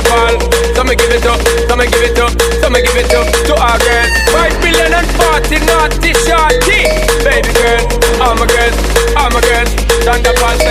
fall. So me give it up, so me give it up, so me give it up to our girls. 5 billion and 40 naughty shorty. Baby girl, all my girls, all my girls. Stand up and